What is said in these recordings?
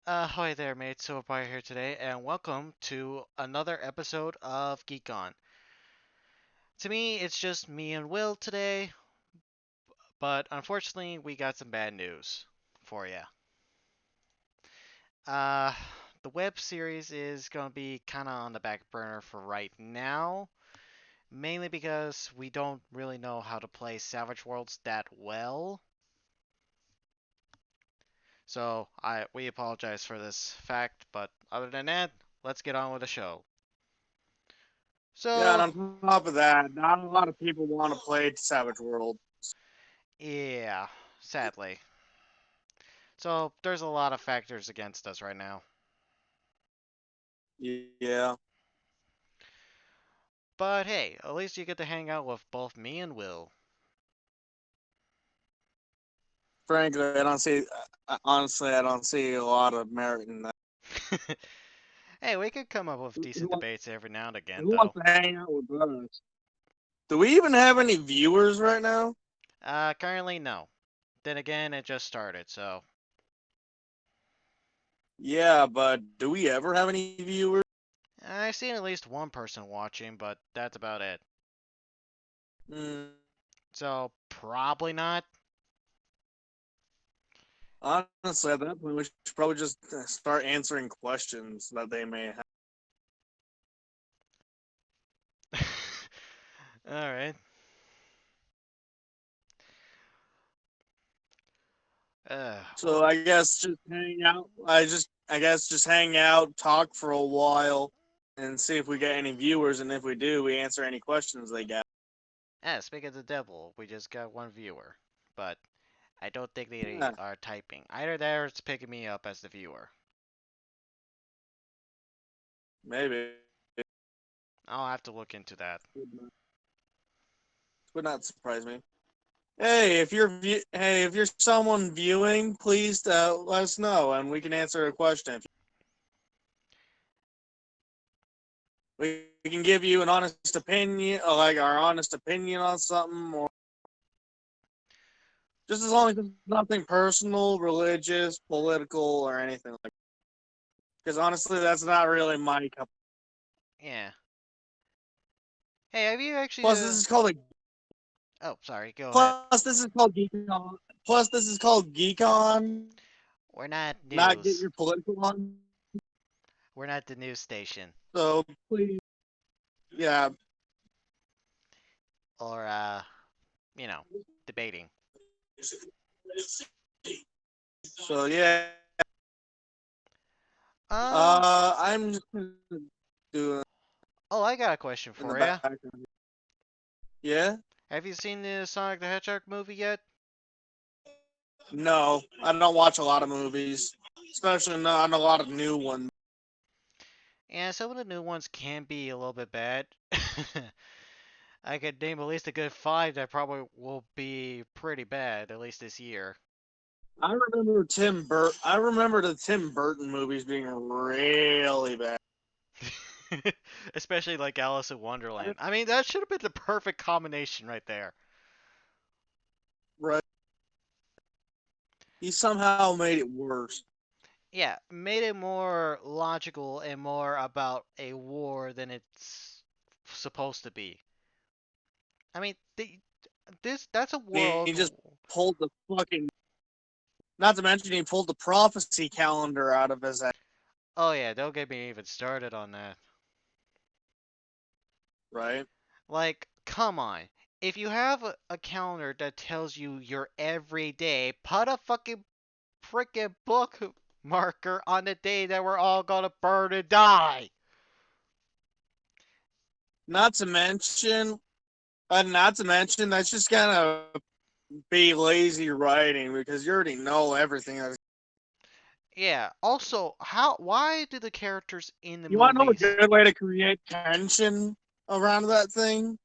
Hi there, mates. Silverfire here today, and welcome to another episode of Geek On. To me, it's just me and Will today, but unfortunately, we got some bad news for you. Uh, the web series is gonna be kind of on the back burner for right now, mainly because we don't really know how to play Savage Worlds that well. So we apologize for this fact, but other than that, let's get on with the show. Yeah, and So, on top of that, not a lot of people want to play Savage World. yeah, sadly. So there's a lot of factors against us right now. Yeah, But hey, at least you get to hang out with both me and Will. frankly, I don't see. Honestly, I don't see a lot of merit in that. Hey, we could come up with Who, decent who wants debates every now and again, who wants though. to hang out with us? Do we even have any viewers right now? Currently, no. Then again, it just started, so. Yeah, but do we ever have any viewers? I've seen at least one person watching, but that's about it. Mm, So, probably not. honestly, at that point, we should probably just start answering questions that they may have. Alright. So Well, I guess just hang out. I guess just hang out, talk for a while, and see if we get any viewers. And if we do, we answer any questions they got. speaking of the devil, we just got one viewer. But I don't think they Yeah, are typing. Either that or it's picking me up as the viewer. maybe. I'll have to look into that. Would not surprise me. Hey, if you're someone viewing, please let us know, and we can answer a question. We can give you an honest opinion, like our honest opinion on something, or just as long as it's nothing personal, religious, political, or anything like. Because honestly, that's not really my cup. Yeah. Hey, have you actually? Plus, this is called a. Oh, sorry. Go ahead. Plus, this is called Geek On. Plus, this is called Geek On. We're not Not get news. your political on. We're not the news station So please, yeah. or you know, debating. So yeah. Uh, I'm just doing oh, I got a question in the for you. background. Yeah. Have you seen the Sonic the Hedgehog movie yet? No, I don't watch a lot of movies, especially not a lot of new ones. Yeah, some of the new ones can be a little bit bad. I could name at least a good five that probably will be pretty bad, at least this year. I remember the Tim Burton movies being really bad. Especially like Alice in Wonderland. I mean, that should have been the perfect combination right there. Right. He somehow made it worse. Yeah, made it more logical and more about a war than it's supposed to be. I mean, that's a He world. just pulled the fucking. Not to mention, he pulled the prophecy calendar out of his head. Oh yeah, don't get me even started on that. Right. Like, come on. If you have a calendar that tells you your every day, put a fucking freaking bookmarker on the day that we're all gonna burn and die. Not to mention, that's just gonna be lazy writing because you already know everything. Yeah. Also, how? Why do the characters in the You want to know a movies? good way to create tension around that thing?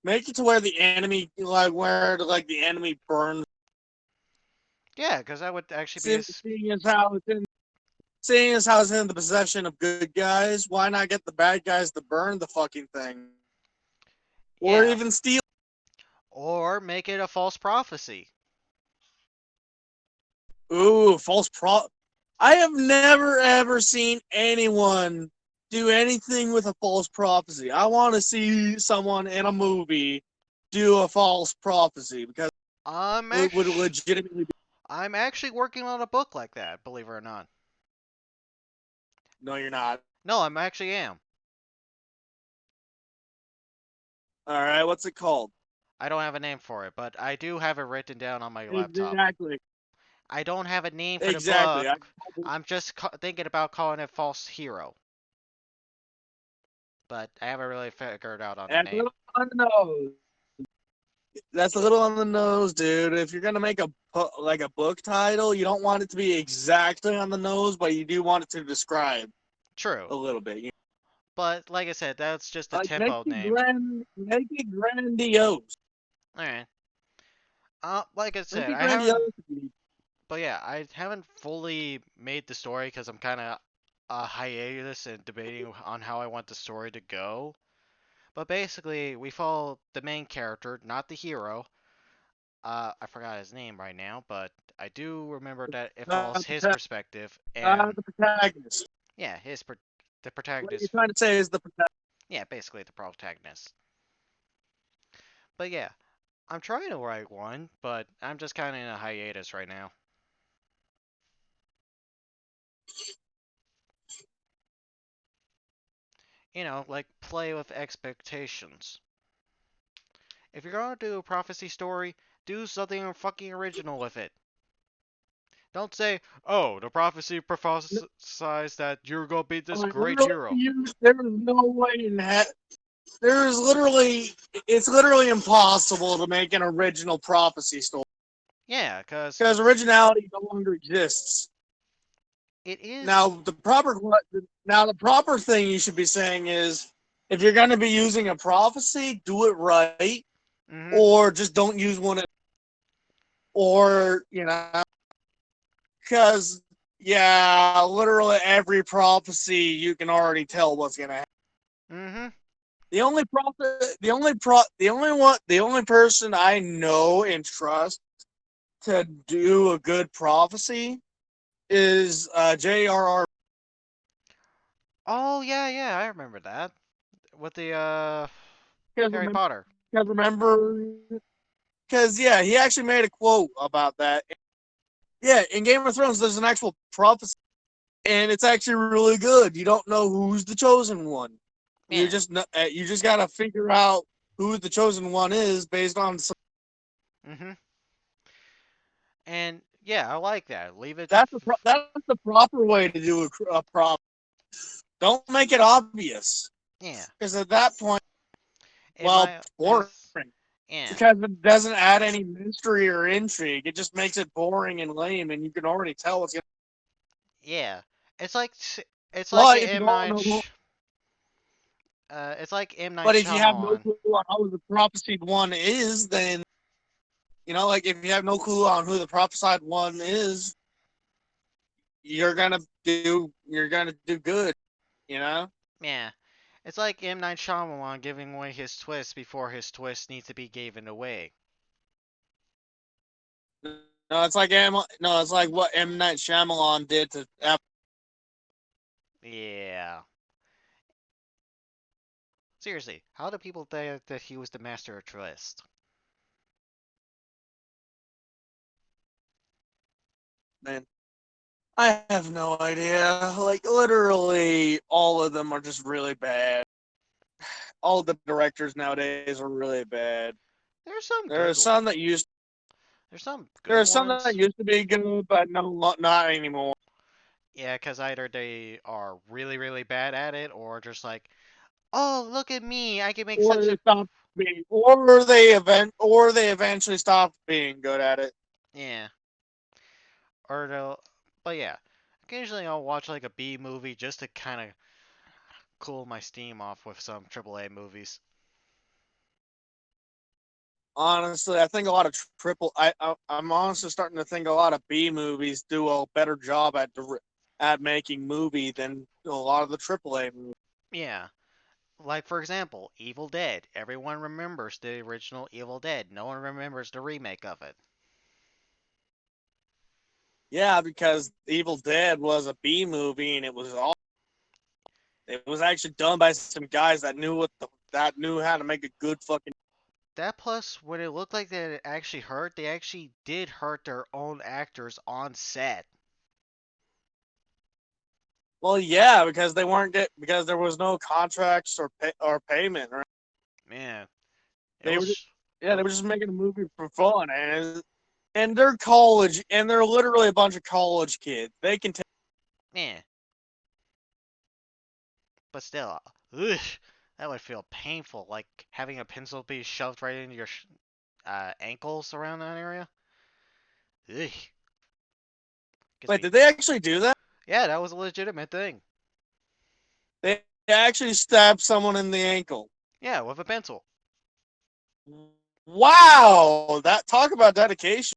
Make it to where the enemy, like the enemy burns. Yeah, because that would actually be Seeing as how seeing as how it's in the possession of good guys, why not get the bad guys to burn the fucking thing, or yeah, even steal? or make it a false prophecy. Ooh, false pro. I have never ever seen anyone do anything with a false prophecy. I want to see someone in a movie do a false prophecy because I'm it would actually legitimately be. I'm actually working on a book like that, believe it or not. No, you're not. No, I'm actually am. All right, what's it called? I don't have a name for it, but I do have it written down on my laptop. Exactly. I don't have a name for the Exactly. book. I'm just thinking about calling it False Hero, but I haven't really figured out on the That's a name. little on the nose. That's a little on the nose, dude. If you're gonna make a like a book title, you don't want it to be exactly on the nose, but you do want it to describe True, a little bit. You but like I said, that's just a know? Like make tempo it name. make it grandiose, All right. Like I make said, it I haven't. grandiose. But yeah, I haven't fully made the story because I'm kind of a hiatus and debating on how I want the story to go. But basically, we follow the main character, not the hero. I forgot his name right now, but I do remember that it follows Not his perspective, and the protagonist. yeah, the What you're protagonist. trying to say is the protagonist. Yeah, basically the protagonist. But yeah, I'm trying to write one, but I'm just kind of in a hiatus right now. Like play with expectations. If you're gonna do a prophecy story, do something fucking original with it. Don't say, "Oh, the prophecy prophesies that you're gonna be this Like great literally, hero." there is no way in that. There's literally, it's literally impossible to make an original prophecy story Yeah, cause because originality no longer exists. it is. Now the proper thing you should be saying is, if you're going to be using a prophecy, do it right, Mhm. or just don't use one, or because yeah, literally every prophecy you can already tell what's going to happen. Mhm. The only prophet, the only one, the only person I know and trust to do a good prophecy is J.R.R. Oh yeah, yeah, I remember that with the Because Harry remember, Potter. because yeah, he actually made a quote about that. Yeah, in Game of Thrones, there's an actual prophecy, and it's actually really good. You don't know who's the chosen one. Yeah. You just gotta figure out who the chosen one is based on some. Mhm. And yeah, I like that. Leave it. That's the proper way to do a prop. Don't make it obvious, Yeah. because at that point, In well, my boring. as yeah. Because it doesn't add any mystery or intrigue. It just makes it boring and lame, and you can already tell what's going. Yeah. It's like it's like But if you M don't Night. know who, It's like M Night but if you have no Shyamalan. clue on who the prophesied one is, then like if you have no clue on who the prophesied one is, you're gonna do good. You know. Yeah. It's like M Night Shyamalan giving away his twist before his twist needs to be given away. No, it's like what M Night Shyamalan did to. Yeah. Seriously, how do people think that he was the master of twist? Man, I have no idea. Like literally, all of them are just really bad. All the directors nowadays are really bad. There's some There are good. some that used There's some there good are some that ones. used to be good, but no, not anymore. Yeah, because either they are really, really bad at it, or just like, oh, look at me, I can make Or such they a stop being, or they eventually stop being good at it. yeah. Or they'll, but yeah, occasionally I'll watch like a B movie just to kind of cool my steam off with some AAA movies. Honestly, I think a lot of triple. I'm honestly starting to think a lot of B movies do a better job at making movie than a lot of the AAA movies. Yeah, like for example, Evil Dead. Everyone remembers the original Evil Dead. No one remembers the remake of it. Yeah, because Evil Dead was a B movie, and it was actually done by some guys that that knew how to make a good fucking. That plus, when it looked like that it actually hurt, they actually did hurt their own actors on set. Well, yeah, because they weren't because there was no contracts or payment. Right? Man, it They were was. yeah, It, they were just making a movie for fun, and they're college, and they're literally a bunch of college kids. They can take. man, but still, ugh, that would feel painful, like having a pencil be shoved right into your ankles around that area. Ugh, gives Wait, me. did they actually do that? Yeah, that was a legitimate thing. They actually stabbed someone in the ankle. Yeah, with a pencil. Wow, that talk about dedication.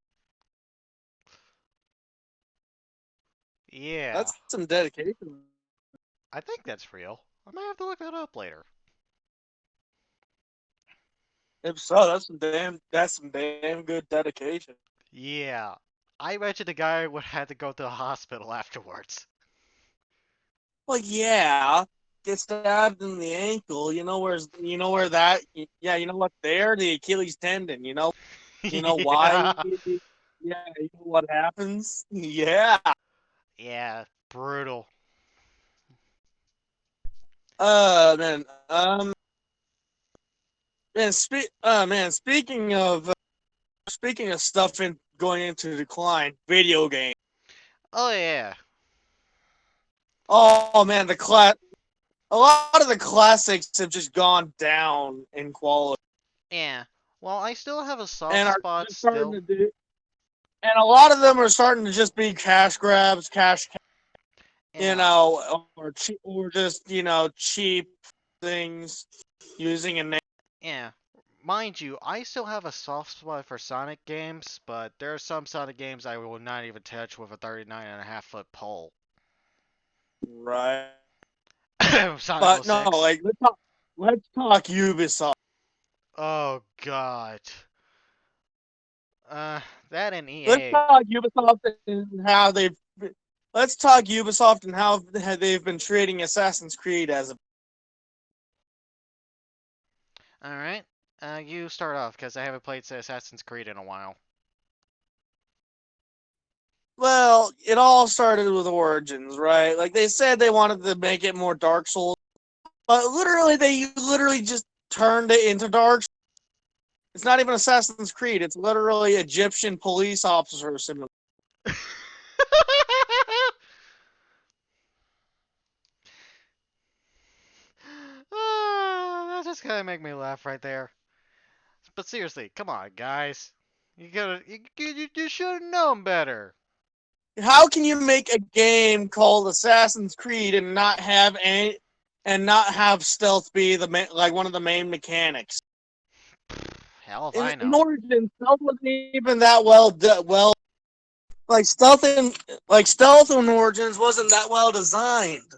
Yeah, That's some dedication. I think that's real. I might have to look that up later. If so, that's some damn good dedication. Yeah, I imagine the guy would have to go to the hospital afterwards. Well, yeah, get stabbed in the ankle. You know where that. Yeah, you know what? There, the Achilles tendon. You know why? Yeah. Yeah, you know what happens. Yeah. Yeah, brutal. Man. Man. Speaking of stuff going into decline, video game. Oh yeah. Oh man, a lot of the classics have just gone down in quality, Yeah. Well, I still have a soft and are spot just starting still. to do. And a lot of them are starting to just be cash grabs, Yeah. or just cheap things using a name. Yeah. Mind you, I still have a soft spot for Sonic games, but there are some Sonic games I will not even touch with a 39.5 foot pole. Right? Sonic But no, 06. like let's talk Ubisoft. Oh god. Uh, that and Let's EA. talk Ubisoft and how they've. Let's talk Ubisoft and how they've been treating Assassin's Creed as a. All right. You start off because I haven't played Assassin's Creed in a while. Well, it all started with Origins, right? Like they said they wanted to make it more Dark Souls, but they literally just turned it into Dark. It's not even Assassin's Creed. It's literally Egyptian police officer simulator. That just kind of make me laugh right there. But seriously, come on, guys. You should have known better. How can you make a game called Assassin's Creed and not have stealth be like one of the main mechanics? Hell if I In know. Origins, stealth wasn't even that well like stealth in Origins wasn't that well designed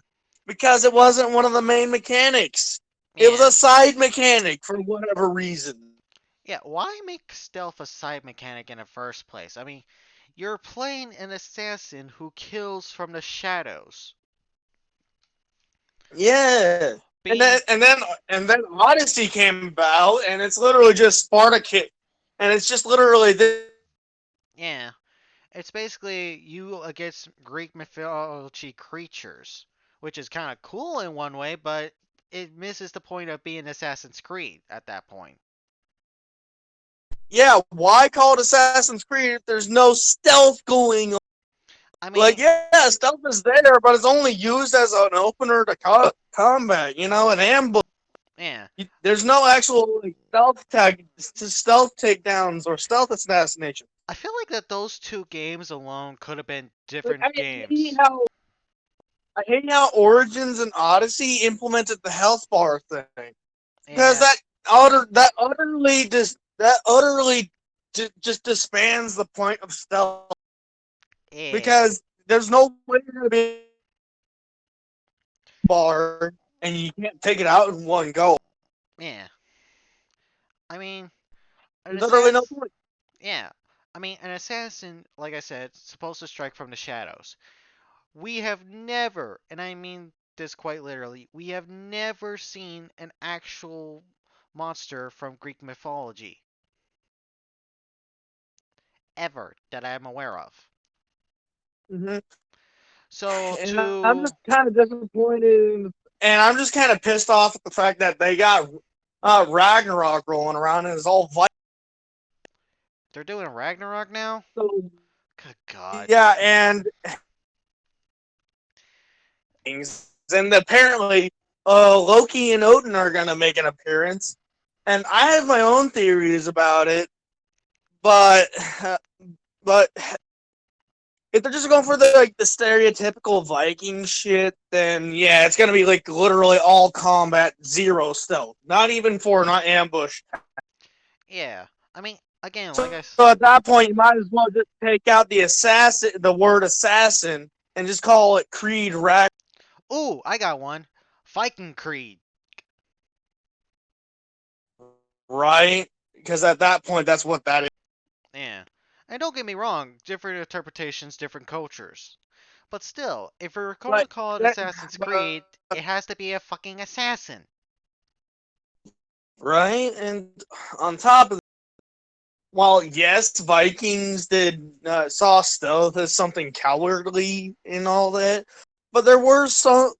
because it wasn't one of the main mechanics. It was Yeah. a side mechanic for whatever reason. Yeah, why make stealth a side mechanic in the first place? I mean, you're playing an assassin who kills from the shadows. Yeah. And then Being, and then and then Odyssey came about and it's literally just Spartacus and it's just literally this. yeah, it's basically you against Greek mythology creatures, which is kind of cool in one way, but it misses the point of being Assassin's Creed at that point. Yeah, why call it Assassin's Creed if there's no stealth going on? I Like, mean, yeah, stealth is there, but it's only used as an opener to combat, an ambush. yeah, There's no actual stealth takedowns or stealth assassination. I feel like that those two games alone could have been Like, different games. I hate how Origins and Odyssey implemented the health bar thing because Yeah, that utterly just disbands the point of stealth yeah, because there's no way to be bar and you can't take it out in one go. yeah. I mean, an There's literally no assassin. point. Yeah, I mean, an assassin, like I said, is supposed to strike from the shadows. We have never, and I mean this quite literally, we have never seen an actual monster from Greek mythology ever that I am aware of. Mhm. So And I'm to just kind of disappointed, and I'm just kind of pissed off at the fact that they got Ragnarok rolling around and it's all they're doing Ragnarok now? Vikings. Good God. Yeah, and things, and apparently Loki and Odin are gonna make an appearance, and I have my own theories about it, but but if they're just going for the stereotypical Viking shit, then yeah, it's gonna be like literally all combat, zero stealth, not even for not ambush. Yeah. I mean, again, like So, I. so at that point, you might as well just take out the word assassin, and just call it Creed Rack, Ooh, I got one. Viking Creed. right? Because at that point, that's what that is. Yeah. And don't get me wrong, different interpretations, different cultures. But still, if we're going to But, call it that, Assassin's but Creed, it has to be a fucking assassin. right, and on top of while yes, Vikings did saw stealth as something cowardly and all that, but there were some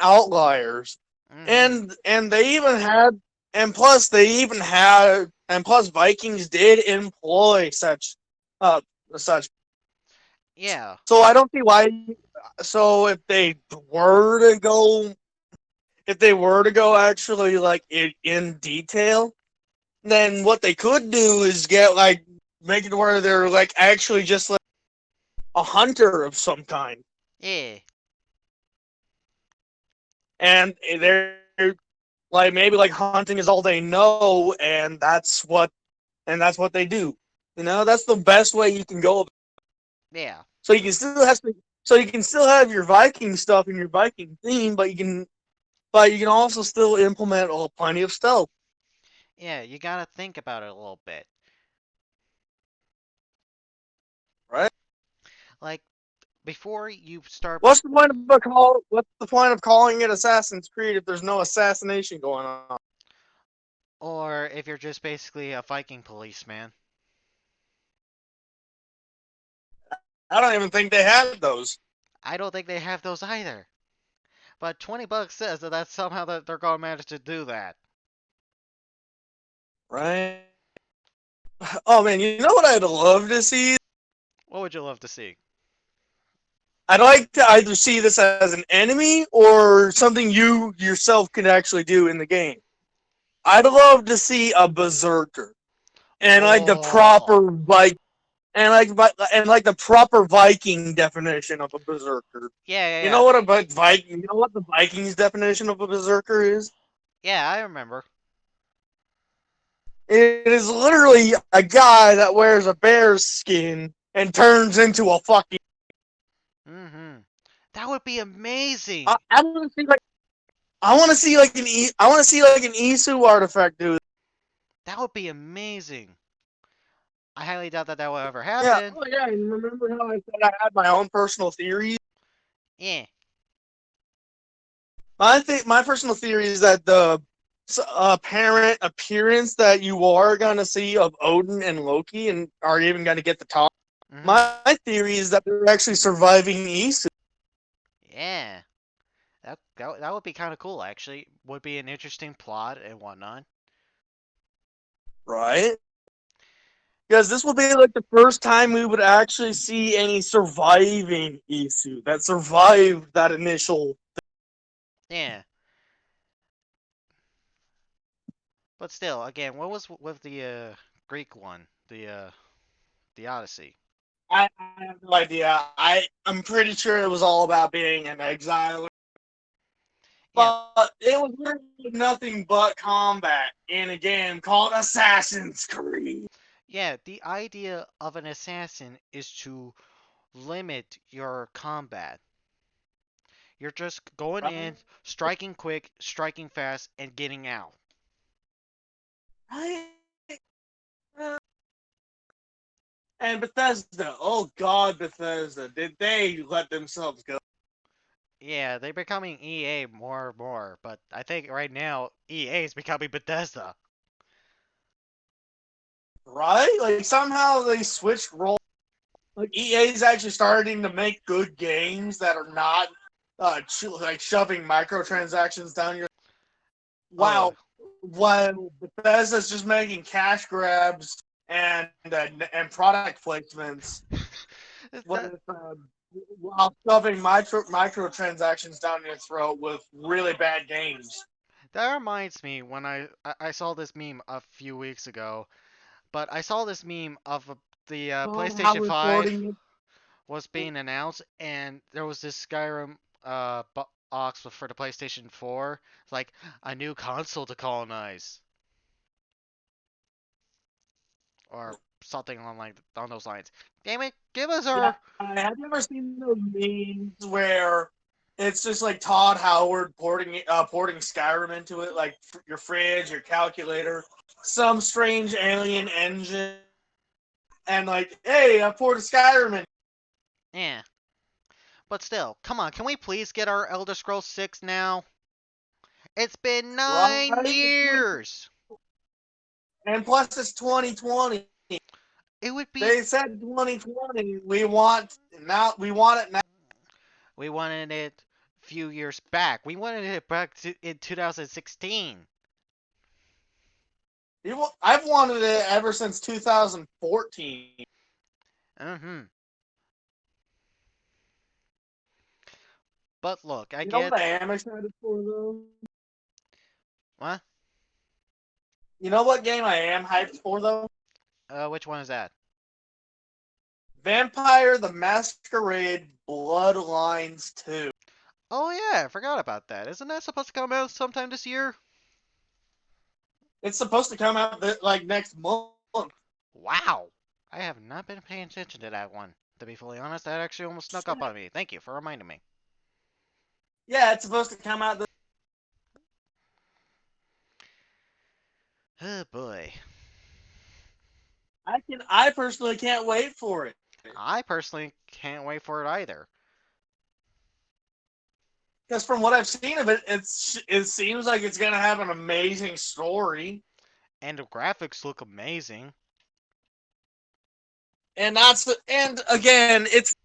outliers, Mm-hmm. and they even had, and plus Vikings did employ uh such. Yeah. So I don't see why. So if they were to go actually like in detail, then what they could do is get like make it where they're like actually just like a hunter of some kind, Yeah. and they're like maybe like hunting is all they know, and that's what they do. You know, that's the best way you can go. Yeah. So you can still have so you can still have your Viking stuff and your Viking theme, but you can also still implement plenty of stealth, Yeah, you gotta think about it a little bit. right? Like, before you start. What's the point of calling it Assassin's Creed if there's no assassination going on? Or if you're just basically a Viking policeman. I don't even think they had those, I don't think they have those either. But 20 bucks says that that's somehow that they're gonna manage to do that. right? Oh man, you know what I'd love to see? What would you love to see? I'd like to either see this as an enemy or something you yourself can actually do in the game. I'd love to see a berserker and like the Oh. proper like and like the proper Viking definition of a berserker. Yeah, yeah, You yeah. know what a Viking? You know what the Vikings definition of a berserker is? Yeah, I remember. It is literally a guy that wears a bear's skin and turns into a fucking. Mm-hmm. That would be I, amazing. I want to see like I want to see like an Isu artifact, dude. That would be amazing. I highly doubt that that will ever Yeah. happen. Oh yeah. And remember how I said I had my own personal theories? Yeah. My personal theory is that the apparent appearance that you are gonna see of Odin and Loki and are even gonna get the top. Mm-hmm. My theory is that they're actually surviving Isu, Yeah. That would be kind of cool, actually. Would be an interesting plot and whatnot. right? Because this will be like the first time we would actually see any surviving Isu that survived that initial. Yeah. But still, again, what was with the Greek one? The Odyssey. I have no idea. I'm pretty sure it was all about being an exile, Yeah. but it was literally nothing but combat in a game called Assassin's Creed. Yeah, the idea of an assassin is to limit your combat. You're just going in, Right? striking quick, striking fast, and getting out. Right? And Bethesda, oh god, Bethesda, did they let themselves go? Yeah, they're becoming EA more and more, but I think right now EA is becoming Bethesda. Right? Like somehow they switched roles. Like EA's actually starting to make good games that are not like shoving microtransactions down your. Oh, Wow, when Bethesda's just making cash grabs and product placements that with while shoving microtransactions down your throat with really bad games. that reminds me when I saw this meme a few weeks ago, but I saw this meme of the How PlayStation 5 reporting it. was being announced, and there was this Skyrim box for the PlayStation 4. It's like a new console to colonize, or something on those lines. Damn it, give us Yeah, our. have you ever seen those memes where it's just like Todd Howard porting Skyrim into it, like your fridge, your calculator, some strange alien engine, and like, hey, I poured a Skyrim in. Yeah, but still, come on, can we please get our Elder Scrolls 6 now? It's been nine Right? years. And plus, it's 2020. It would be. They said 2020. We want it now. We wanted it a few years back. We wanted it back in 2016. I've wanted it ever since 2014. Mm-hmm. But look, I You know get. what I am excited for though? What? You know what game I am hyped for though? Which one is that? Vampire the Masquerade Bloodlines 2. Oh yeah, I forgot about that. Isn't that supposed to come out sometime this year? It's supposed to come out like next month. Wow. I have not been paying attention to that one. To be fully honest, that actually almost snuck up on me. Thank you for reminding me. Yeah, it's supposed to come out. Oh boy. I personally can't wait for it I personally can't wait for it either. because from what I've seen of it, it seems like it's gonna have an amazing story, And the graphics look amazing. and again it's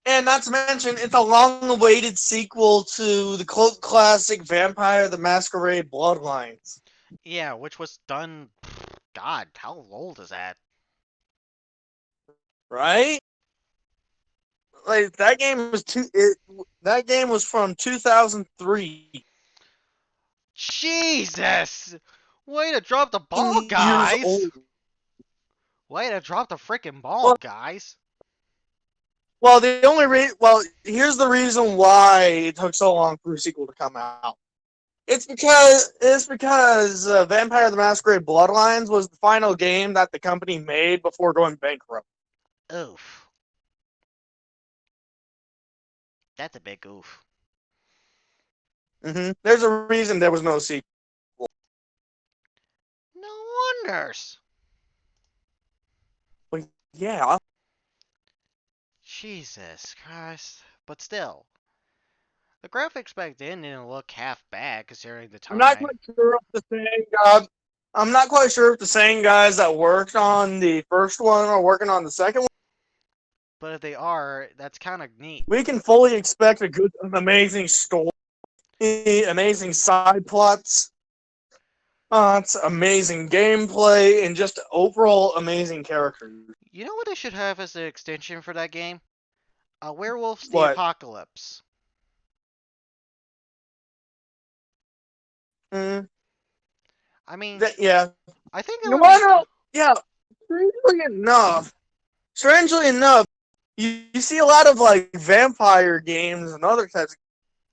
and not to mention it's a long-awaited sequel to the cult classic Vampire the Masquerade Bloodlines. Yeah, which was done. God, how old is that? Right? Like that game was from 2003. Jesus! Way to drop the ball, Years guys! old. Way to drop the freaking ball, Well, guys! here's the reason why it took so long for a sequel to come out. It's because Vampire the Masquerade Bloodlines was the final game that the company made before going bankrupt. Oof. That's a big oof. There's a reason there was no sequel. No wonders. But yeah, Jesus Christ. But still, the graphics back then didn't look half bad considering the I'm not time. quite sure if the same guy. I'm not quite sure if the same guys that worked on the first one are working on the second one. But if they are, that's kind of neat. We can fully expect an amazing story, amazing side plots, it's amazing gameplay, and just overall amazing characters. You know what they should have as an extension for that game? A Werewolves the What? Apocalypse. Mm, I mean, yeah. I think it You would be. want to? Yeah. Strangely enough, strangely enough, you see a lot of like vampire games and other types.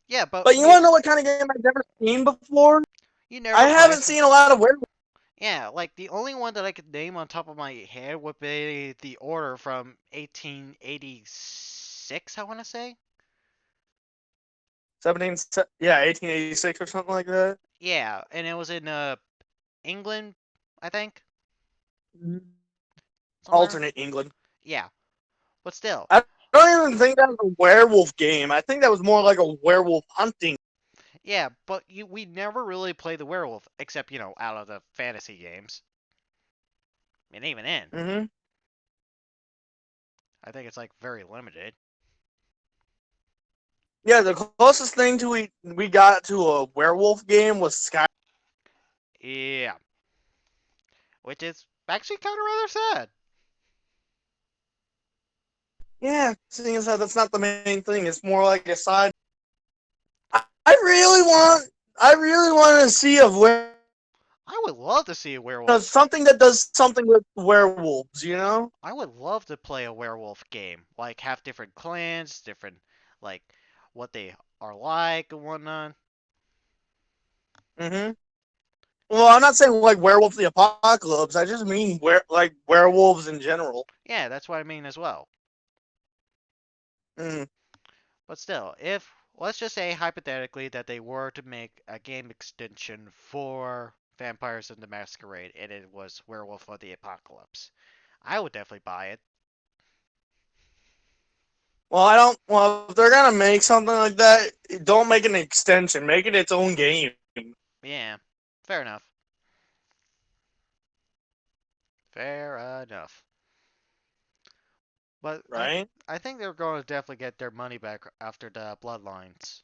Yeah, but But you want to know what kind of game I've never seen before? you I never haven't played. seen a lot of werewolves. Yeah, like the only one that I could name on top of my head would be The Order from 1886, I want to say. Yeah, 1886 or something like that. Yeah, and it was in England, I think. somewhere. alternate England. Yeah, but still, I don't even think that was a werewolf game. I think that was more like a werewolf hunting. yeah, but we never really play the werewolf except out of the fantasy games. And even then, Mm-hmm. I think it's like very limited. Yeah, the closest thing to we got to a werewolf game was Sky. Yeah, which is actually kind of rather sad. Yeah, seeing as how that's not the main thing, it's more like a side. I really want, I really want to see a I would love to see a werewolf. something that does something with werewolves. I would love to play a werewolf game, like have different clans, different like what they are like and whatnot. Mm-hmm. Well, I'm not saying like Werewolf the Apocalypse. I just mean like werewolves in general. Yeah, that's what I mean as well. Mm. But still, if let's just say hypothetically that they were to make a game extension for Vampires and the Masquerade and it was Werewolf of the Apocalypse, I would definitely buy it. Well, I don't. Well, if they're gonna make something like that, don't make an extension. Make it its own game, Yeah, fair enough. Fair enough. But I right? I think they're going to definitely get their money back after the Bloodlines.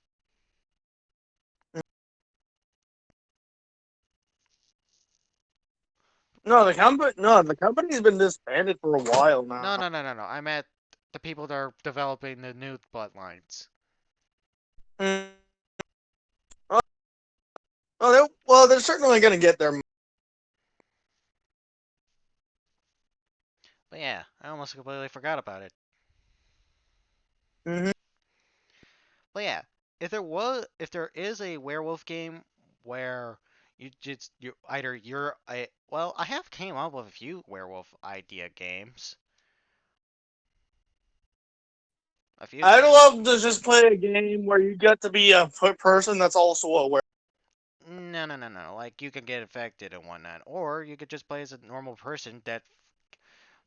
The company's been disbanded for a while No, now. no, no, no, no. I meant the people that are developing the new Bloodlines. Mm. Well, they're certainly gonna get their. But yeah, I almost completely forgot about it. Mm-hmm. But yeah, if there is a werewolf game where you either you're a well, I have came up with a few werewolf idea games. A few I'd games. love to just play a game where you get to be a person that's also a werewolf. No, no, no, no. Like you can get infected and whatnot, or you could just play as a normal person that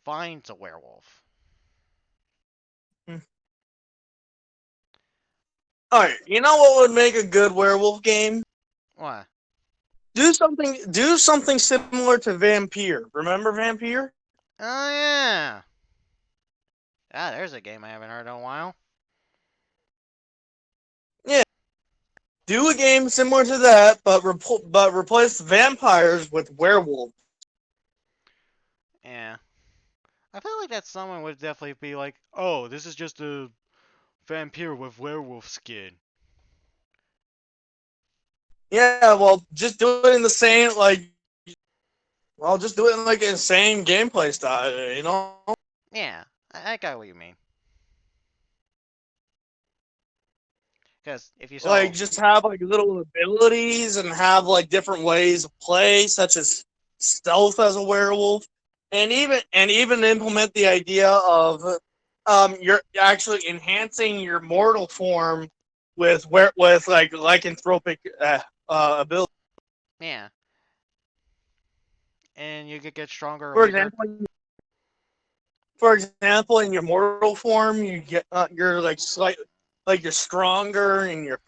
finds a werewolf. All right, you know what would make a good werewolf game? What? Do something similar to Vampire. Remember Vampire? Oh yeah. Ah, there's a game I haven't heard in a while. Yeah. Do a game similar to that, but replace vampires with werewolves. Yeah. I feel like that someone would definitely be like, "Oh, this is just a vampire with werewolf skin." Yeah, well, just do it in the same just do it in like the same gameplay style. Yeah, I got what you mean. Because if you Like saw, just have like little abilities and have like different ways of play, such as stealth as a werewolf, and even implement the idea of you're actually enhancing your mortal form with like lycanthropic ability. yeah, and you could get stronger or For weaker. example, in your mortal form, you're like like you're stronger and you're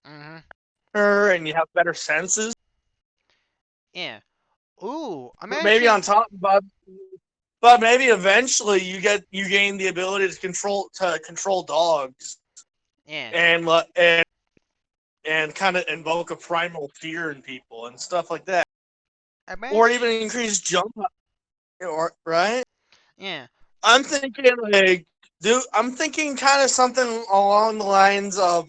Mm-hmm. faster and you have better senses. Yeah. Ooh, I'm Maybe actually. on top, but maybe eventually you gain the ability to control dogs Yeah. and and kind of invoke a primal fear in people and stuff like that, I'm or even actually. increase jump, or right. Yeah. I'm thinking like I'm thinking kind of something along the lines of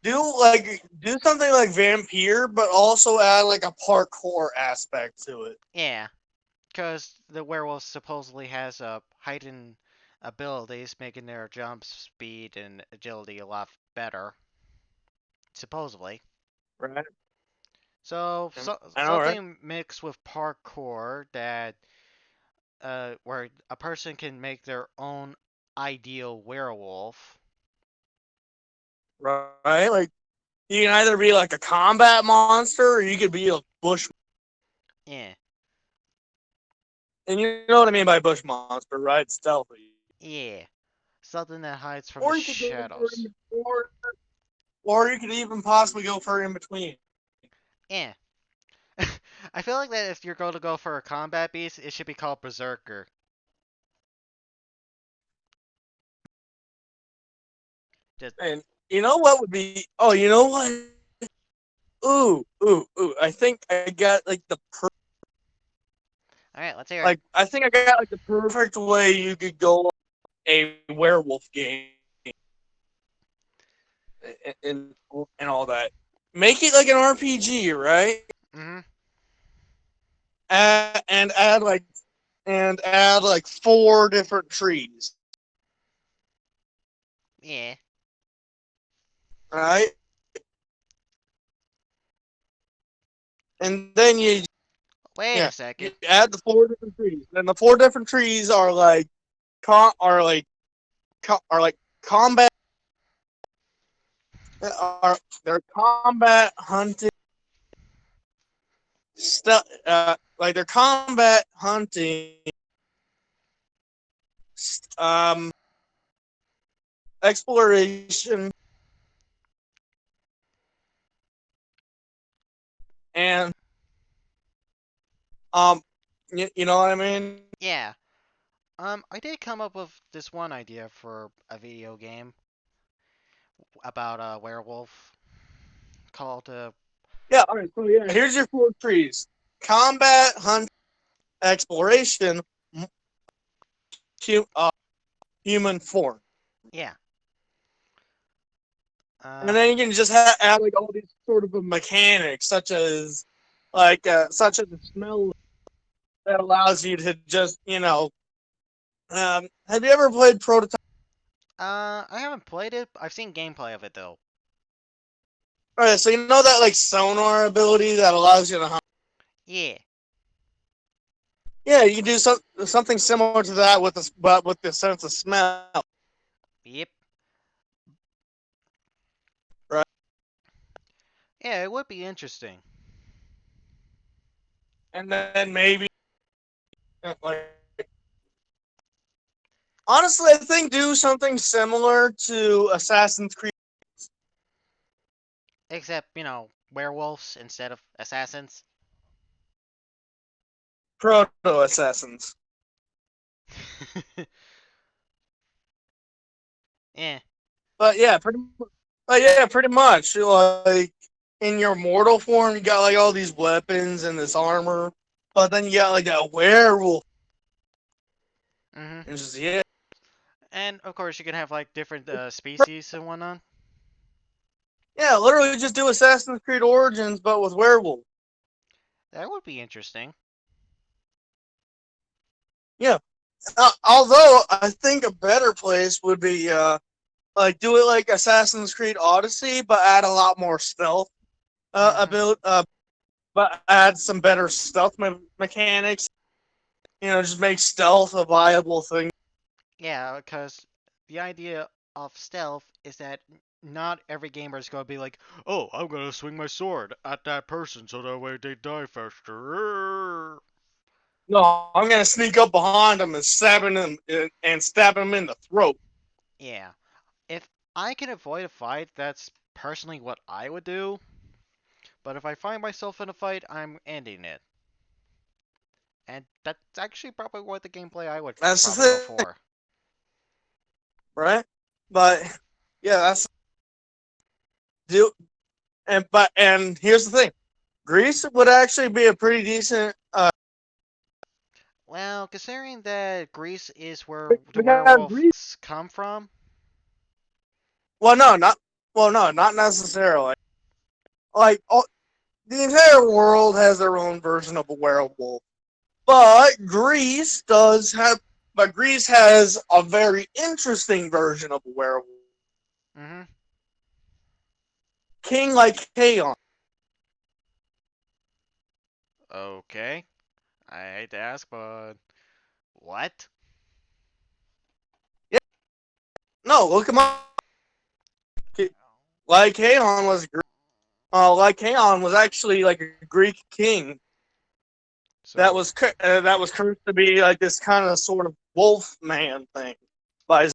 do something like Vampire, but also add like a parkour aspect to it. Yeah. Because the werewolf supposedly has heightened abilities, making their jump speed and agility a lot better. Supposedly. Right? So I know, right? something mixed with parkour that where a person can make their own ideal werewolf. Right? Like you can either be like a combat monster or you could be a bush. Yeah. And you know what I mean by bush monster, right? Stealthy. Yeah, something that hides from the Or you could go for shadows. or you could even possibly go for in between. Yeah. I feel like that if you're going to go for a combat beast, it should be called Berserker. Just, And you know what would be? Oh, you know what? Ooh! I think I got like alright, let's hear it. I think I got like the perfect way you could go a werewolf game and and all that. Make it like an RPG, right? Mm-hmm. And add like four different trees, Yeah. right? And then Wait a you second. add the four different trees. Then the four different trees are like com- are like are like combat are they're combat hunting stuff like they're combat hunting um exploration and um you know what I mean? Yeah. I did come up with this one idea for a video game about a werewolf called Yeah, all right. So yeah, here's your four trees: combat, hunt, exploration, hu- uh, human form. yeah. And Uh, then you can just add like all these sort of mechanics, such as the smell that allows you to just have you ever played Prototype? I haven't played it. I've seen gameplay of it though. All right, so you know that like sonar ability that allows you to hunt. Yeah. Yeah, you can do something similar to that with but with the sense of smell, Yep. right? Yeah, it would be interesting. And then maybe like honestly, I think do something similar to Assassin's Creed Except, werewolves instead of assassins. Proto Assassins. Yeah. But yeah, pretty much. Like in your mortal form, you got like all these weapons and this armor, but then you got like that werewolf, Mm-hmm. and just yeah, And of course, you can have like different species and whatnot. yeah, literally just do Assassin's Creed Origins, but with werewolf. That would be interesting. Yeah. Although I think a better place would be like do it like Assassin's Creed Odyssey, but add a lot more stealth Mm-hmm. ability, but add some better stealth mechanics. Just make stealth a viable thing. Yeah, because the idea of stealth is that not every gamer is going to be like, oh, I'm going to swing my sword at that person so that way they die faster. No, I'm gonna sneak up behind him and stab him in the throat. Yeah. If I can avoid a fight, that's personally what I would do. But if I find myself in a fight, I'm ending it. And that's actually probably what the gameplay I would That's the probably go thing, for. right? But yeah, that's do and here's the thing: Greece would actually be a pretty decent. Well, considering that Greece is where the Because Greece. werewolves come from, Well, no, not necessarily. Like the entire world has their own version of a werewolf, but Greece has a very interesting version of a werewolf. mm-hmm. King like Chaos. Okay. I hate to ask, but what? Yeah, no, look him up. Lycaon was actually like a Greek king. So, that was cursed to be like this kind of sort of wolf man thing, by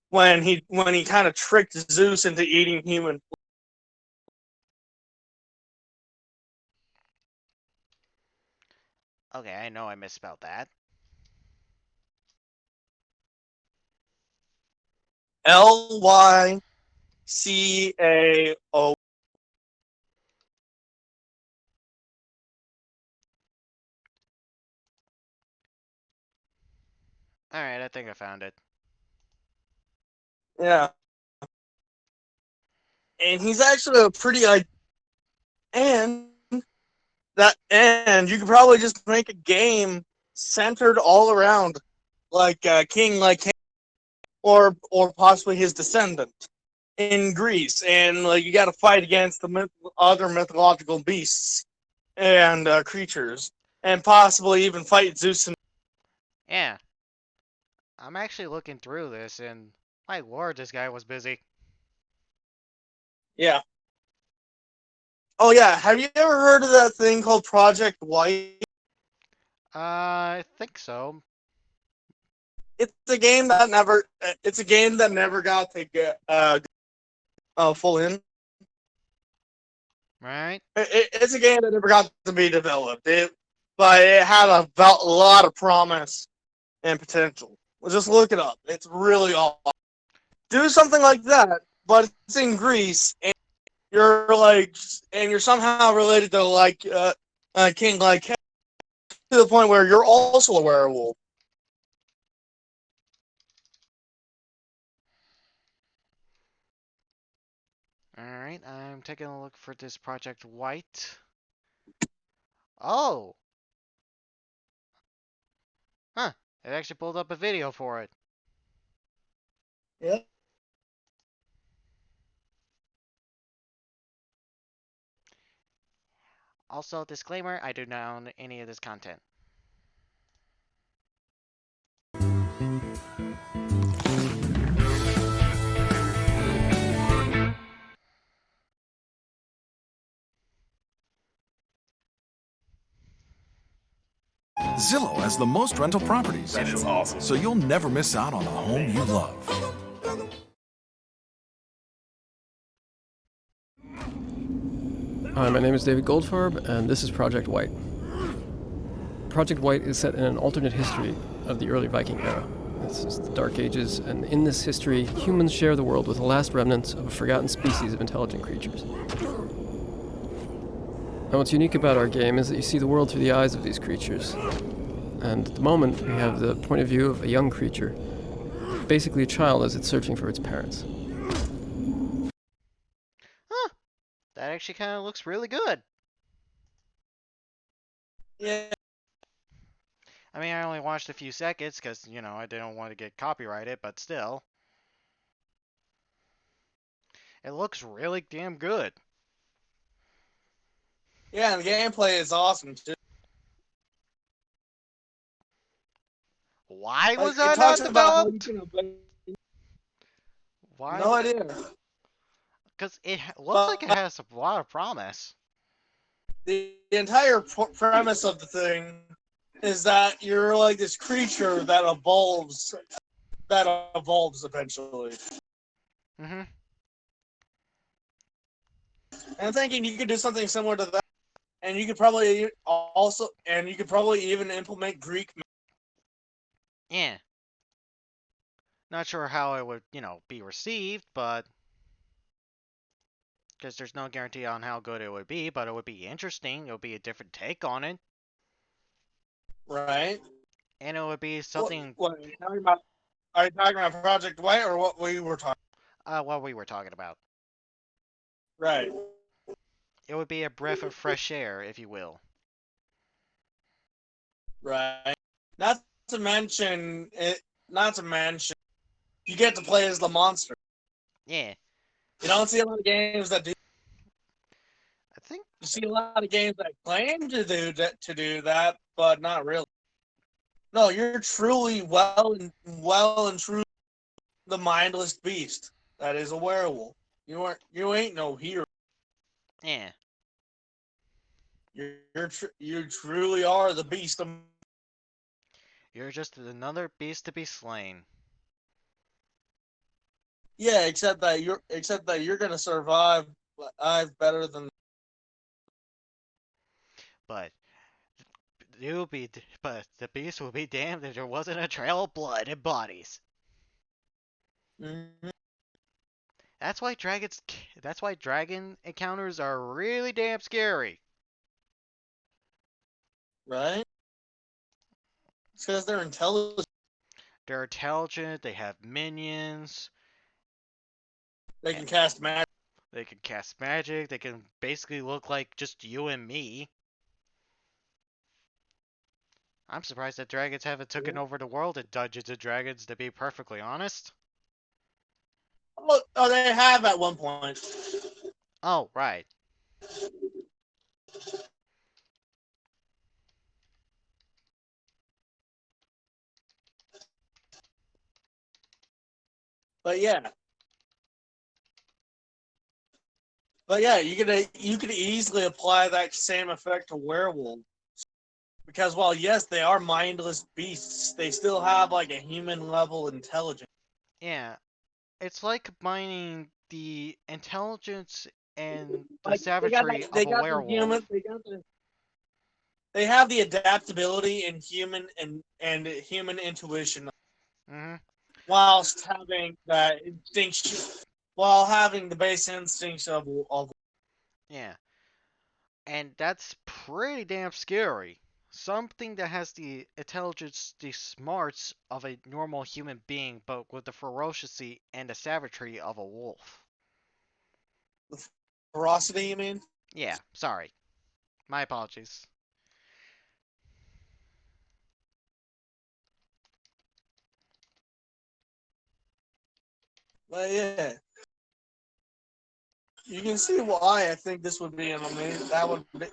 when he kind of tricked Zeus into eating human. okay, I know I misspelled that. Lycao. All right, I think I found it. Yeah, and he's actually a pretty and and you could probably just make a game centered all around like King like or possibly his descendant in Greece, and like you got to fight against the other mythological beasts and creatures, and possibly even fight Zeus. And Yeah, I'm actually looking through this, and my lord, this guy was busy. yeah. Oh yeah, have you ever heard of that thing called Project White? I think so. It's a game that never. It's a game that never got to get full in. Right? It's a game that never got to be developed. But it had a lot of promise and potential. Well, just look it up. It's really awesome. Do something like that, but it's in Greece, and you're somehow related to King like to the point where you're also a werewolf. All right, I'm taking a look for this Project White. Oh, huh. It actually pulled up a video for it. Yeah. Also, disclaimer, I do not own any of this content. Zillow has the most rental properties. And it's awesome. So you'll never miss out on the home you love. Hi, my name is David Goldfarb, and this is Project White. Project White is set in an alternate history of the early Viking era. This is the Dark Ages, and in this history, humans share the world with the last remnants of a forgotten species of intelligent creatures. Now, what's unique about our game is that you see the world through the eyes of these creatures. And at the moment, we have the point of view of a young creature, basically a child as it's searching for its parents. Huh. That actually kind of looks really good. Yeah. I mean, I only watched a few seconds because, I didn't want to get copyrighted, but still. It looks really damn good. Yeah, and the gameplay is awesome too. Why Like was it that talks not about how you developed? can Why? no idea. Because it looks like it But has a lot of promise. the entire premise of the thing is that you're like this creature that evolves eventually. Mm-hmm. And I'm thinking you could do something similar to that, and you could probably even implement Greek. Yeah. Not sure how it would, be received, but because there's no guarantee on how good it would be, but it would be interesting. It would be a different take on it, Right? and it would be something What are you talking about? Are you talking about Project White or what we were talking? what we were talking about. Right. It would be a breath of fresh air, if you will. Right. Not to mention it. Not to mention you get to play as the monster. Yeah, You don't see a lot of games that do. I think. You see a lot of games that claim to do that, but not really. No, you're truly well and truly the mindless beast that is a werewolf. You ain't no hero. Yeah, You truly are the beast of. You're just another beast to be slain. Yeah, except that you're gonna survive better than. But you'll be, but the beast will be damned if there wasn't a trail of blood and bodies. Mhm. That's why dragons. That's why dragon encounters are really damn scary. Right? It's because they're intelligent. They're intelligent. They have minions. They And can cast magic. they can cast magic. They can basically look like just you and me. I'm surprised that dragons haven't taken over the world in Dungeons and Dragons, to be perfectly honest. Oh, they have at one point. Oh, right. But yeah, you could easily apply that same effect to werewolves because while yes they are mindless beasts, they still have like a human level intelligence. Yeah, it's like combining the intelligence and the Like they got savagery that, of they a got the human, werewolf. they have the adaptability and human intuition Hmm. whilst having that instinction, while having the base instincts of. Yeah, and that's pretty damn scary. Something that has the intelligence, the smarts of a normal human being, but with the ferocity and the savagery of a wolf. Ferocity, you mean? Yeah, sorry. My apologies. But yeah, you can see why I think this would be an amazing. That would be.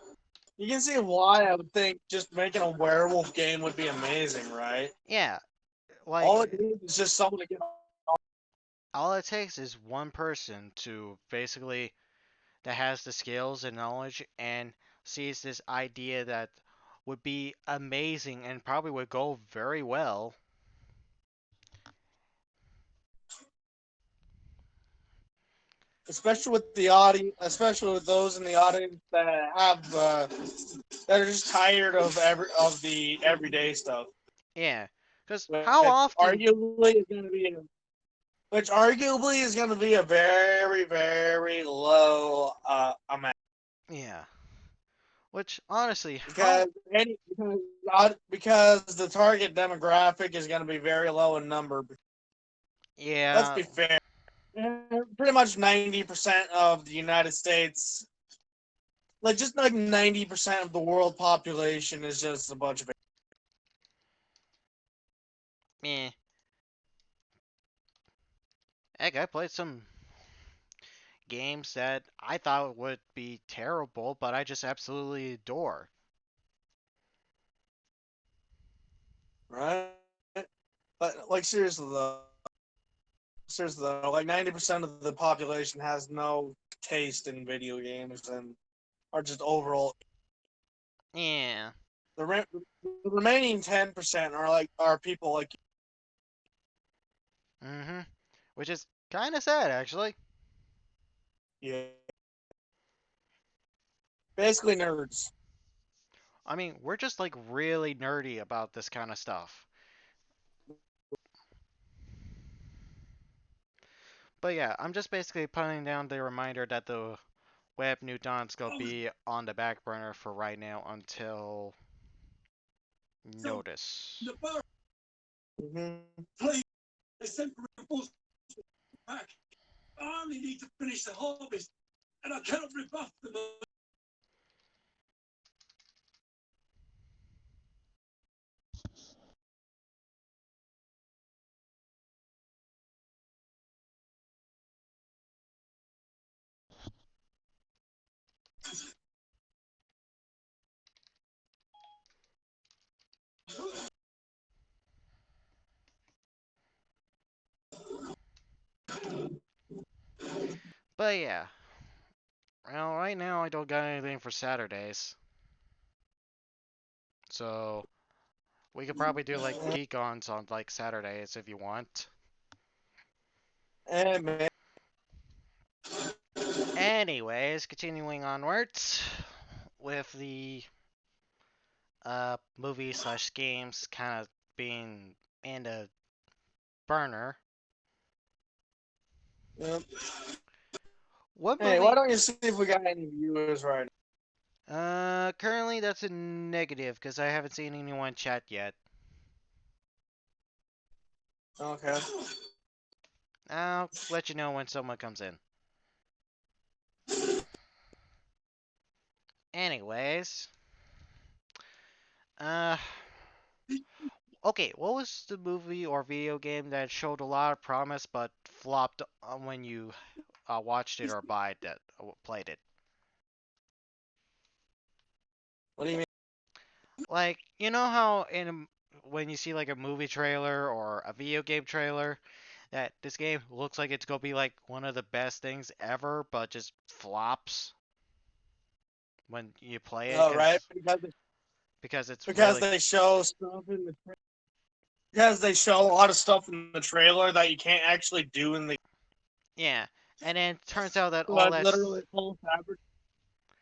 You can see why I would think just making a werewolf game would be amazing, right? Yeah, like All it needs is just someone to get. all it takes is one person to basically that has the skills and knowledge and sees this idea that would be amazing and probably would go very well. Especially with the audience, especially with those in the audience that have that are just tired of the everyday stuff, Yeah, because which how often? arguably is going to be a very very low amount Yeah, which honestly, how? because the target demographic is going to be very low in number. Let's Yeah. be fair. Pretty much 90% of the United States, like just like 90% of the world population is just a bunch of. Meh. Heck, I played some games that I thought would be terrible, but I just absolutely adore. Right? But like seriously though, like 90% of the population has no taste in video games and are just overall. Yeah. The remaining 10% are people like. Mm-hmm. Which is kind of sad, actually. Yeah, basically nerds. I mean, we're just like really nerdy about this kind of stuff. But yeah, I'm just basically putting down the reminder that the web new dawn's gonna be on the back burner for right now until notice. Mm-hmm. But yeah, well, right now I don't got anything for Saturdays. So we could probably do like Geek Ons on like Saturdays if you want. Man. Anyways, continuing onwards with the movie slash games kind of being in a burner. Yep. What Hey, why movie? don't you see if we got any viewers right Currently that's a negative because I haven't seen anyone chat yet. now? Okay. I'll let you know when someone comes in. Anyways, uh, okay, what was the movie or video game that showed a lot of promise but flopped when you watched it or played it? What do you mean? Like, you know how when you see like a movie trailer or a video game trailer, that this game looks like it's gonna be like one of the best things ever, but just flops when you play it Oh, right. because it's Because really they show stuff in the because they show a lot of stuff in the trailer that you can't actually do in the yeah, and then it turns out that so all it's that's literally false advert.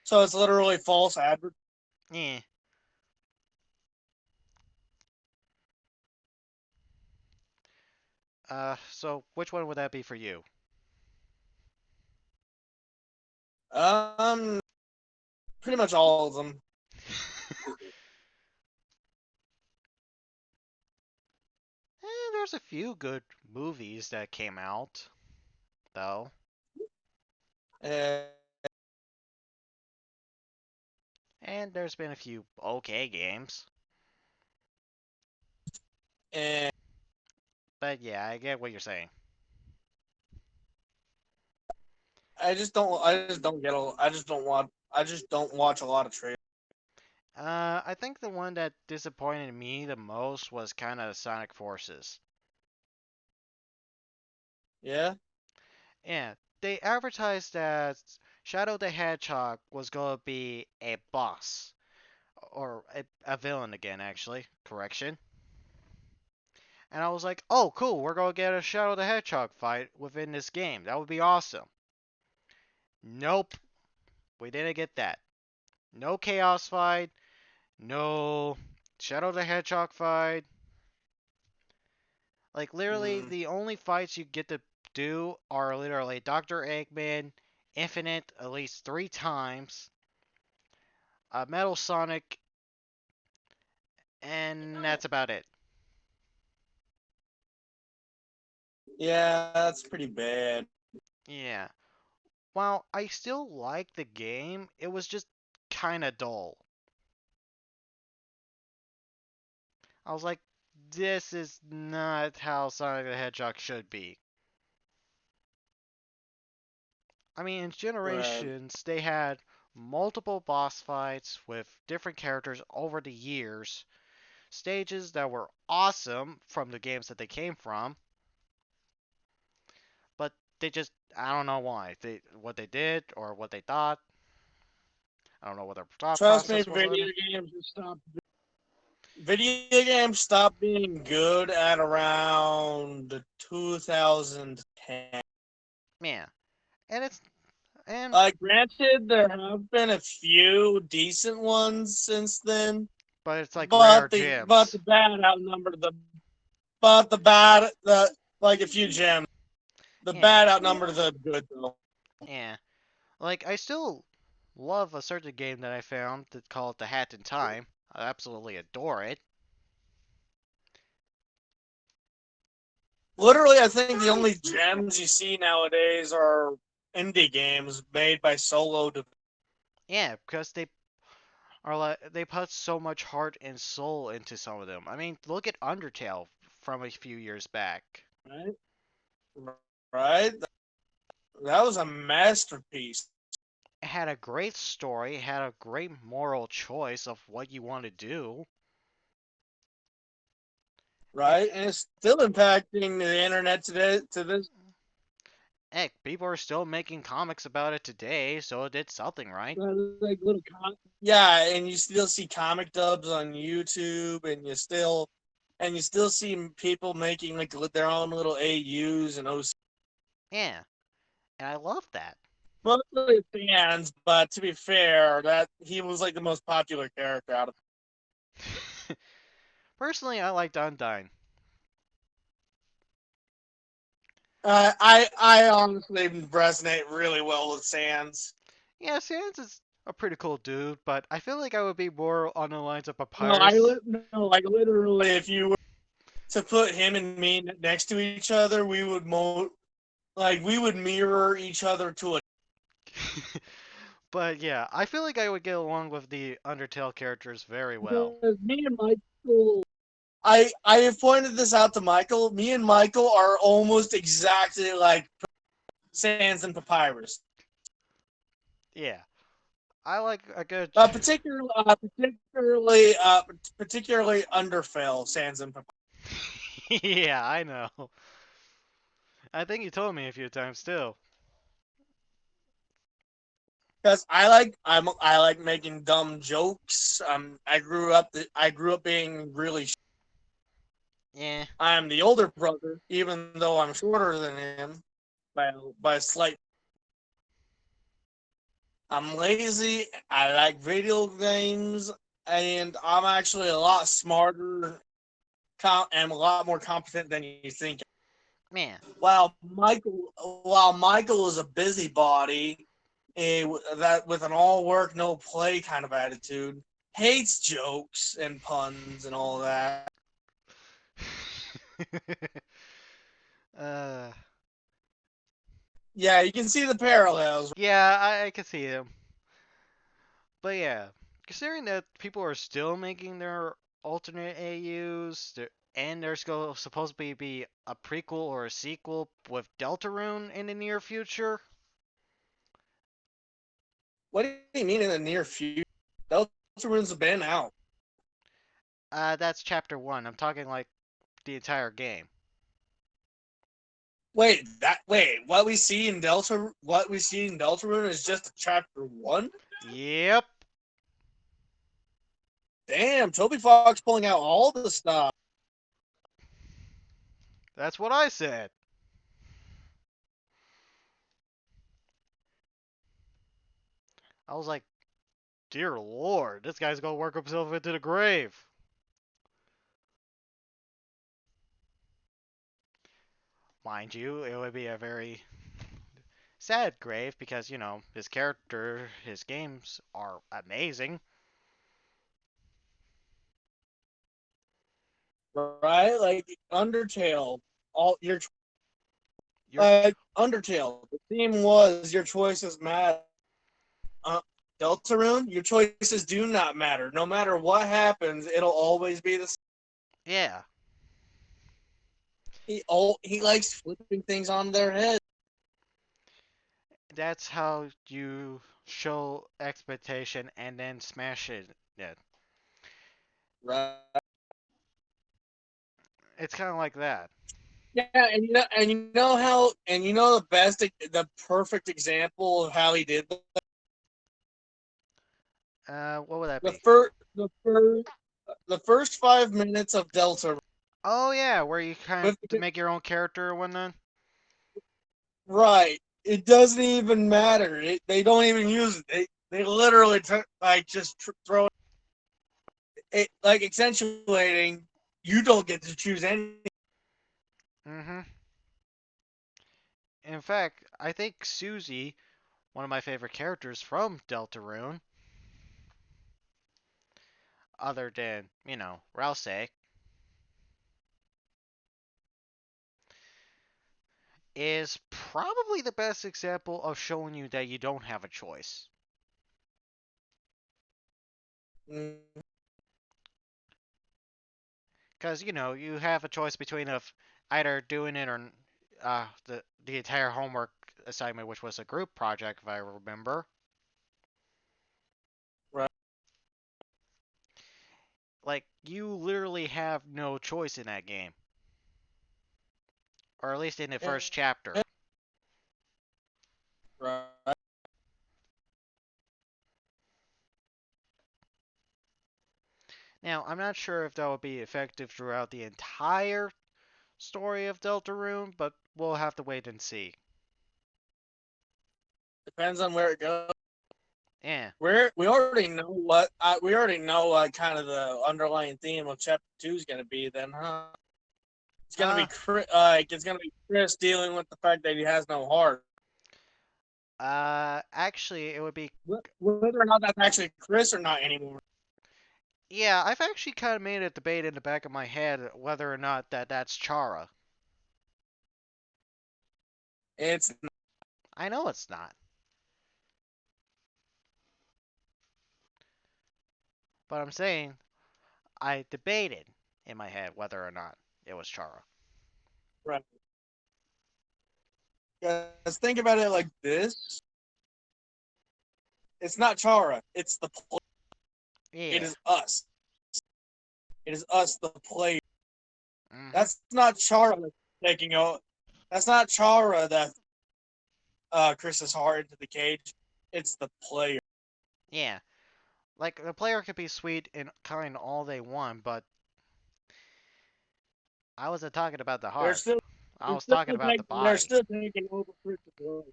So it's literally false advert. yeah. So which one would that be for you? Um, pretty much all of them. There's a few good movies that came out though, And, and there's been a few okay games. and But yeah, I get what you're saying. I just don't get a, I just don't watch a lot of trailers. I think the one that disappointed me the most was kind of Sonic Forces. Yeah. Yeah, they advertised that Shadow the Hedgehog was going to be a boss, or a villain again, actually. Correction. And I was like, oh, cool, we're going to get a Shadow the Hedgehog fight within this game. That would be awesome. Nope, we didn't get that. No Chaos fight, no Shadow the Hedgehog fight. Like, literally, Mm, the only fights you get to do are literally Dr. Eggman, Infinite at least 3 times, Metal Sonic, and that's about it. yeah, that's pretty bad. Yeah. While I still like the game, it was just kinda dull. I was like, this is not how Sonic the Hedgehog should be. I mean, in Right. Generations, they had multiple boss fights with different characters over the years, stages that were awesome from the games that they came from, but they just, I don't know why. What they did or what they thought. I don't know what their thought Trust me, process was on it. video games stopped being good at around 2010. Yeah, and it's and Granted, there have been a few decent ones since then, but it's like rare but the gems. bad outnumbered the but the bad the like a few gems. The Yeah, bad outnumber the good though. yeah. Like I still love a certain game that I found that called The Hat in Time. I absolutely adore it. Literally, I think the only gems you see nowadays are indie games made by solo. Yeah, because they are like they put so much heart and soul into some of them. I mean, look at Undertale from a few years back. Right, right. That was a masterpiece. It had a great story, it had a great moral choice of what you want to do. It, Right, and it's still impacting the internet today. To this, Heck, people are still making comics about it today, so it did something right. Like little yeah, and you still see comic dubs on YouTube, and you still see people making like their own little AUs and OC. Yeah, and I love that. Mostly fans, but to be fair, that he was like the most popular character out of. Personally, I liked Undyne. I honestly resonate really well with Sans. Yeah, Sans is a pretty cool dude, but I feel like I would be more on the lines of No, Papyrus. no, like literally, if you were to put him and me next to each other, we would mirror each other to a. But yeah, I feel like I would get along with the Undertale characters very well. Because me and Michael, I have pointed this out to Michael. Me and Michael are almost exactly like Sans and Papyrus. Yeah, I like a good. Particularly Underfell, Sans and Papyrus. Yeah, I know. I think you told me a few times too. Because I like making dumb jokes. I grew up being really. Yeah, I'm the older brother, even though I'm shorter than him by a slight. I'm lazy. I like video games, and I'm actually a lot smarter and a lot more competent than you think. man. While Michael is a busybody, that with an all work no play kind of attitude, hates jokes and puns and all that. uh, Yeah, you can see the parallels. yeah, I can see him. But yeah, considering that people are still making their alternate AUs, and there's supposed to be a prequel or a sequel with Deltarune in the near future. What do you mean in the near future? Deltarune's been out. That's chapter one. I'm talking like the entire game. What we see in Deltarune is just chapter one. Yep, Damn, Toby Fox pulling out all the stuff. that's what I said. I was like, dear lord, this guy's gonna work himself into the grave. Mind you, it would be a very sad grave because, his character, his games are amazing. Right? Like Undertale, all your You're Undertale. The theme was your choices matter. Uh, Deltarune, your choices do not matter. No matter what happens, it'll always be the same. yeah, He likes flipping things on their head. that's how you show expectation and then smash it. Yeah, Right? it's kind of like that. Yeah, and you know the perfect example of how he did What would that the be? first the first the first 5 minutes of Delta. Oh yeah, where you kind With of to make your own character or whatnot. right, it doesn't even matter. They don't even use it. They literally throw it like accentuating. You don't get to choose any. Mm-hmm. In fact, I think Susie, one of my favorite characters from Deltarune, other than Rouse, is probably the best example of showing you that you don't have a choice. Mm, Because you have a choice between of either doing it or the entire homework assignment, which was a group project, if I remember. right. Like you literally have no choice in that game, or at least in the And, first chapter. Right. Now, I'm not sure if that will be effective throughout the entire story of Deltarune, but we'll have to wait and see. Depends on where it goes. Yeah. We already know what we already know what kind of the underlying theme of chapter 2 is going to be. Then, huh? It's going to be Uh, it's going to be Chris dealing with the fact that he has no heart. actually, it would be. Whether or not that's actually Chris or not anymore. Yeah, I've actually kind of made a debate in the back of my head whether or not that's Chara. It's I know it's not, but I'm saying I debated in my head whether or not it was Chara. right. Guys, think about it like this: it's not Chara. It's the it Yeah. is us. It is us, the player. Mhm. That's not Chara taking over. That's not Chara that Chris's heart into the cage. It's the player. Yeah. Like the player could be sweet and kind all they want, but I wasn't talking about the They're heart. still I was talking about the they're body. still taking over Chris's role.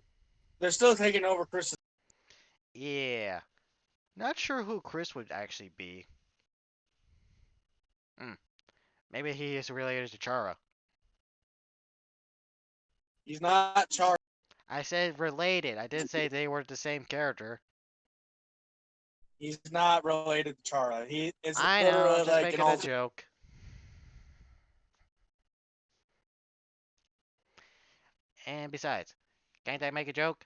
They're still taking over Chris's. Yeah. Not sure who Chris would actually be. Hmm. Maybe he is related to Chara. He's not Chara. I said related. I didn't say they were the same character. He's not related to Chara. He is I know. I'm literally just like an making a alternate. joke. And besides, can't I make a joke?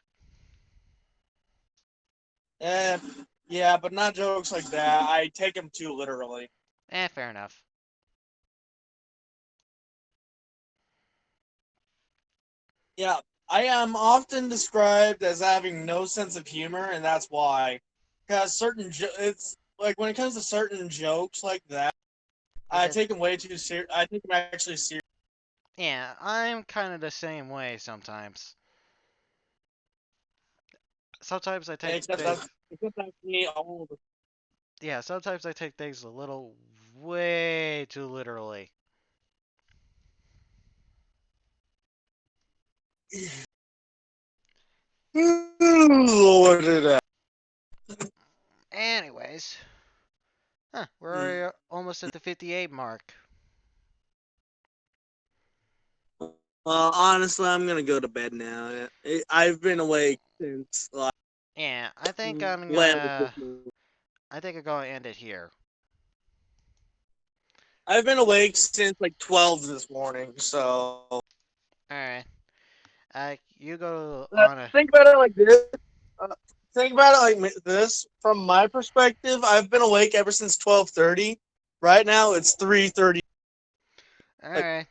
Eh, yeah, but not jokes like that. I take him too literally. Fair enough. Yeah, I am often described as having no sense of humor, and that's why. Because it's like when it comes to certain jokes like that, It's I just, take them way too serious. I take them actually serious. yeah, I'm kind of the same way sometimes. Sometimes I take things, Except that's me all the yeah, sometimes I take things a little way too literally. Lord of that. Anyways, we're almost at the 58 mark. Well, honestly, I'm gonna go to bed now. I've been awake since like Yeah, I think I'm when was this gonna, morning? I think I'm gonna end it here. I've been awake since like 12 this morning. So Alright, you go on a, think about it like this. Uh, think about it like this. From my perspective, I've been awake ever since 12:30. Right now, it's 3:30. Like alright,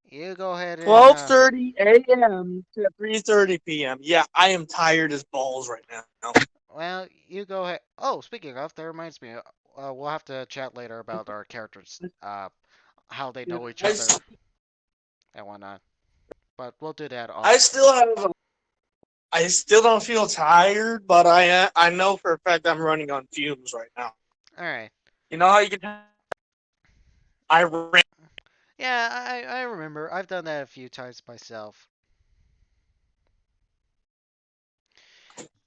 you go ahead and, 12:30 a.m. to 3:30 p.m. Yeah, I am tired as balls right now. well, you go ahead. Oh, speaking of, that reminds me, we'll have to chat later about our characters, how they Yeah, know each other and whatnot. But we'll do that I off. still have. I still don't feel tired, but I know for a fact I'm running on fumes right now. Alright. You know how you can. I ran. Yeah, I remember. I've done that a few times myself.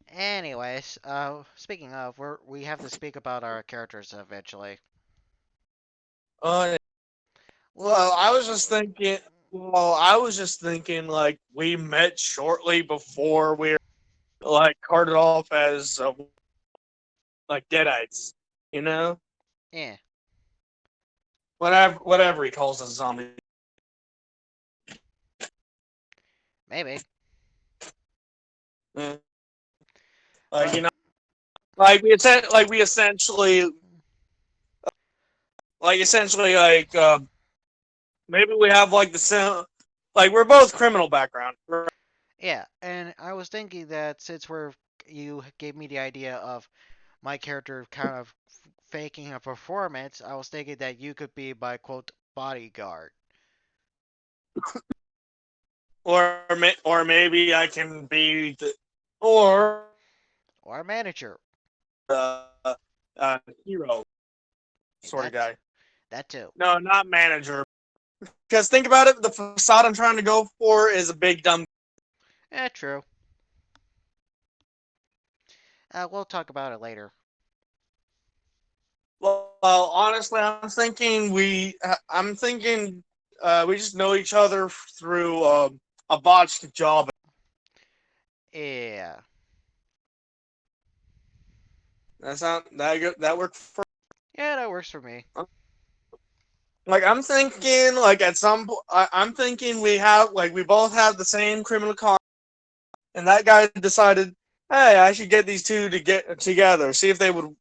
Anyways, speaking of, we have to speak about our characters eventually. Uh, Well, well, I was just thinking. Well, I was just thinking like we met shortly before we were like carted off as like deadites. You know, yeah, whatever he calls us zombies. maybe. Yeah. Like But you know, like we essentially maybe we have like the same like we're both criminal background. Right? yeah, and I was thinking that since you gave me the idea of my character kind of faking a performance, I was thinking that you could be my quote bodyguard. or maybe I can be or Or a manager. uh, hero sort of That guy. that too. No, not manager. Because think about it, the facade I'm trying to go for is a big dumb. True. We'll talk about it later. Well, honestly, I'm thinking we just know each other through a botched job. Yeah. That's not that good. That worked for. Yeah, that works for me. Like I'm thinking, like at some point, I'm thinking we both have the same criminal con, and that guy decided, hey, I should get these two to get together, see if they would,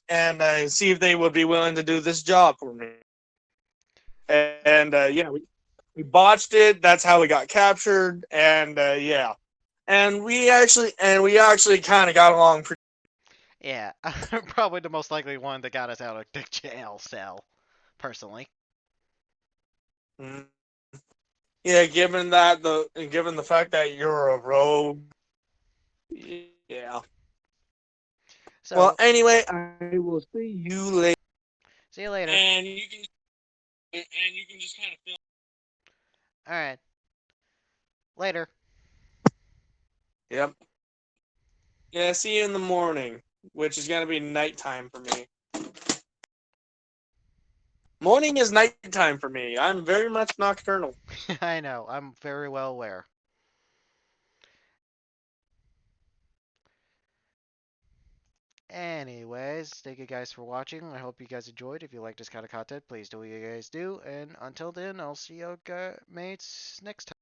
and see if they would be willing to do this job for me. And yeah, we botched it. That's how we got captured, and yeah, and we actually kind of got along pretty. Yeah, I'm probably the most likely one that got us out of the jail cell, personally. Mm. Yeah, given the fact that you're a rogue, yeah. Well, So, anyway, I will see you later, see you later. and you can just kind of feel. All right, later. Yep. Yeah, see you in the morning, which is gonna be nighttime for me. Morning is nighttime for me. I'm very much nocturnal. I know. I'm very well aware. Anyways, thank you guys for watching. I hope you guys enjoyed. If you like this kind of content, please do what you guys do. And until then, I'll see you guys mates next time.